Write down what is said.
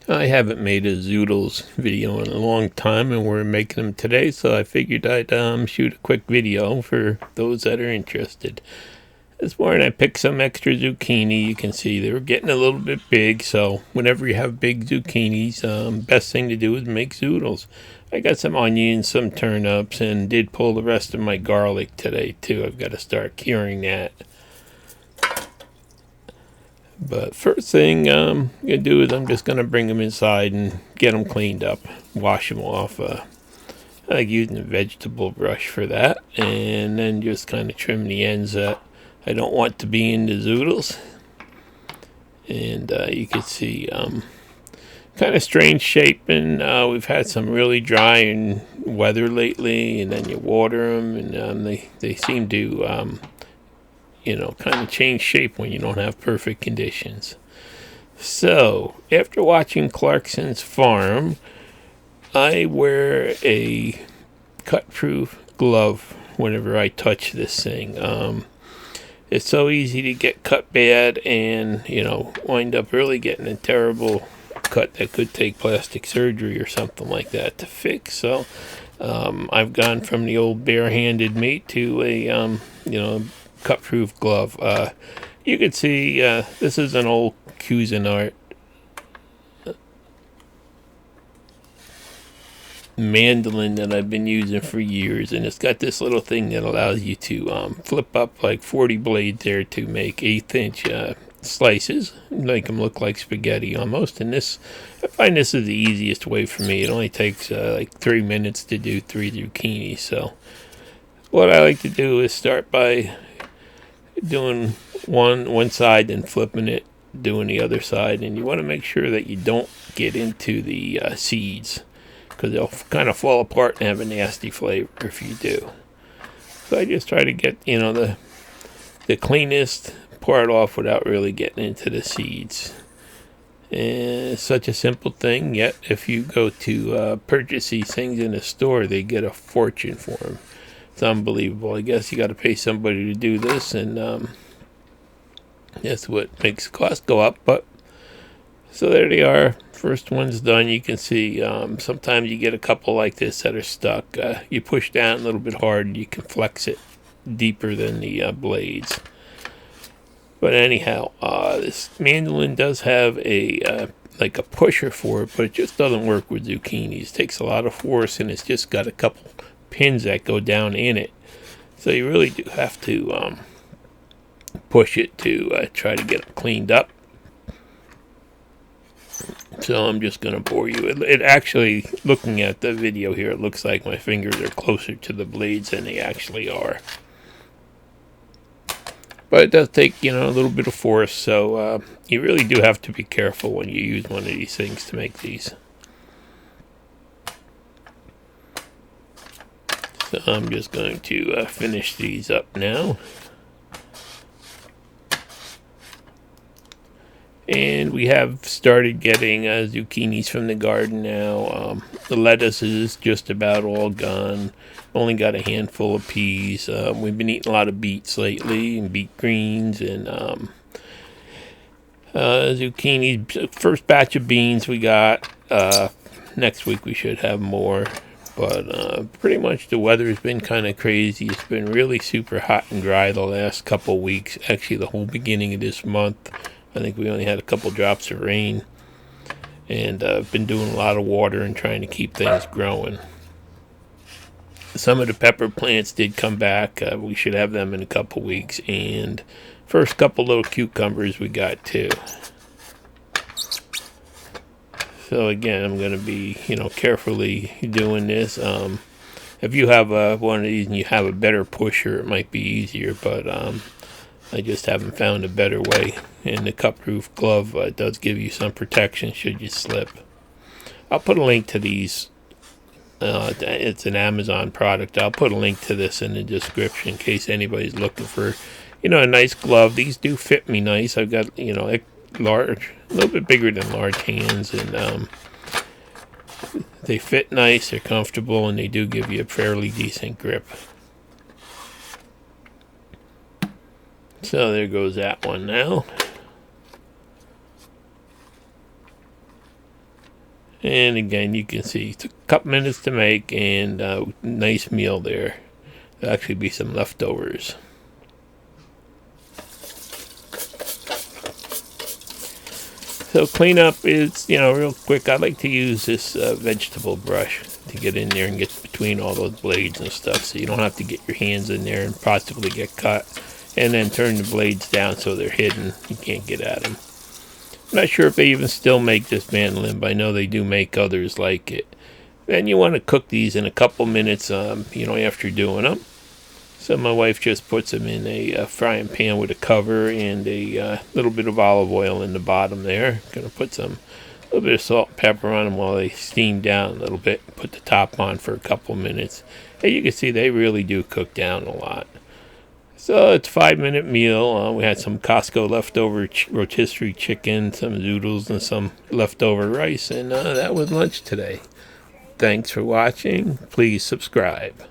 I haven't made a Zoodles video in a long time, and we're making them today, so I figured I'd shoot a quick video for those that are interested. This morning I picked some extra zucchini. You can see they were getting a little bit big, so whenever you have big zucchinis, best thing to do is make Zoodles. I got some onions, some turnips, and did pull the rest of my garlic today too. I've got to start curing that. But first thing I'm going to do is I'm just going to bring them inside and get them cleaned up, wash them off. I like using a vegetable brush for that, and then just kind of trim the ends that I don't want to be in the Zoodles. And you can see kind of strange shape, and we've had some really dry and weather lately, and then you water them, and they seem to kind of change shape when you don't have perfect conditions. So, after watching Clarkson's Farm, I wear a cut-proof glove whenever I touch this thing. It's so easy to get cut bad and, wind up really getting a terrible cut that could take plastic surgery or something like that to fix. So, I've gone from the old bare-handed mate to a, cut-proof glove. You can see this is an old Cuisinart mandolin that I've been using for years, and it's got this little thing that allows you to flip up like 40 blades there to make 1/8 inch slices, make them look like spaghetti almost. And I find this is the easiest way for me. It only takes like 3 minutes to do 3 zucchini. So what I like to do is start by doing one side and flipping it, doing the other side, and you want to make sure that you don't get into the seeds, because they'll kind of fall apart and have a nasty flavor if you do. So I just try to get the cleanest part off without really getting into the seeds. And it's such a simple thing, yet if you go to purchase these things in a store, they get a fortune for them. It's unbelievable. I guess you got to pay somebody to do this, and that's what makes the cost go up. But so there they are. First one's done. You can see sometimes you get a couple like this that are stuck. You push down a little bit hard, and you can flex it deeper than the blades. But anyhow, this mandolin does have a like a pusher for it, but it just doesn't work with zucchinis. It takes a lot of force, and it's just got a couple pins that go down in it, so you really do have to push it to try to get it cleaned up. So I'm just going to bore you. It actually, looking at the video here, it looks like my fingers are closer to the blades than they actually are. But it does take, a little bit of force, so you really do have to be careful when you use one of these things to make these. So I'm just going to finish these up now. And we have started getting zucchinis from the garden now. The lettuce is just about all gone. Only got a handful of peas. We've been eating a lot of beets lately, and beet greens, and zucchini. First batch of beans we got. Next week we should have more. But pretty much the weather has been kind of crazy. It's been really super hot and dry the last couple weeks. Actually, the whole beginning of this month. I think we only had a couple drops of rain. And I've been doing a lot of water and trying to keep things growing. Some of the pepper plants did come back. We should have them in a couple weeks. And first couple little cucumbers we got too. So again, I'm going to be, carefully doing this. If you have one of these and you have a better pusher, it might be easier. But I just haven't found a better way. And the cut-proof glove does give you some protection should you slip. I'll put a link to these. It's an Amazon product. I'll put a link to this in the description in case anybody's looking for, a nice glove. These do fit me nice. I've got, large, a little bit bigger than large hands, and they fit nice, they're comfortable, and they do give you a fairly decent grip. So there goes that one now. And again, you can see it took a couple minutes to make, and nice meal there. There'll actually be some leftovers. So cleanup is, real quick. I like to use this vegetable brush to get in there and get between all those blades and stuff, so you don't have to get your hands in there and possibly get cut. And then turn the blades down so they're hidden. You can't get at them. I'm not sure if they even still make this mandolin, but I know they do make others like it. Then you want to cook these in a couple minutes, after doing them. So my wife just puts them in a frying pan with a cover and a little bit of olive oil in the bottom there. Going to put a little bit of salt and pepper on them while they steam down a little bit. Put the top on for a couple minutes. And you can see they really do cook down a lot. So it's a 5-minute meal. We had some Costco leftover rotisserie chicken, some Zoodles, and some leftover rice. And that was lunch today. Thanks for watching. Please subscribe.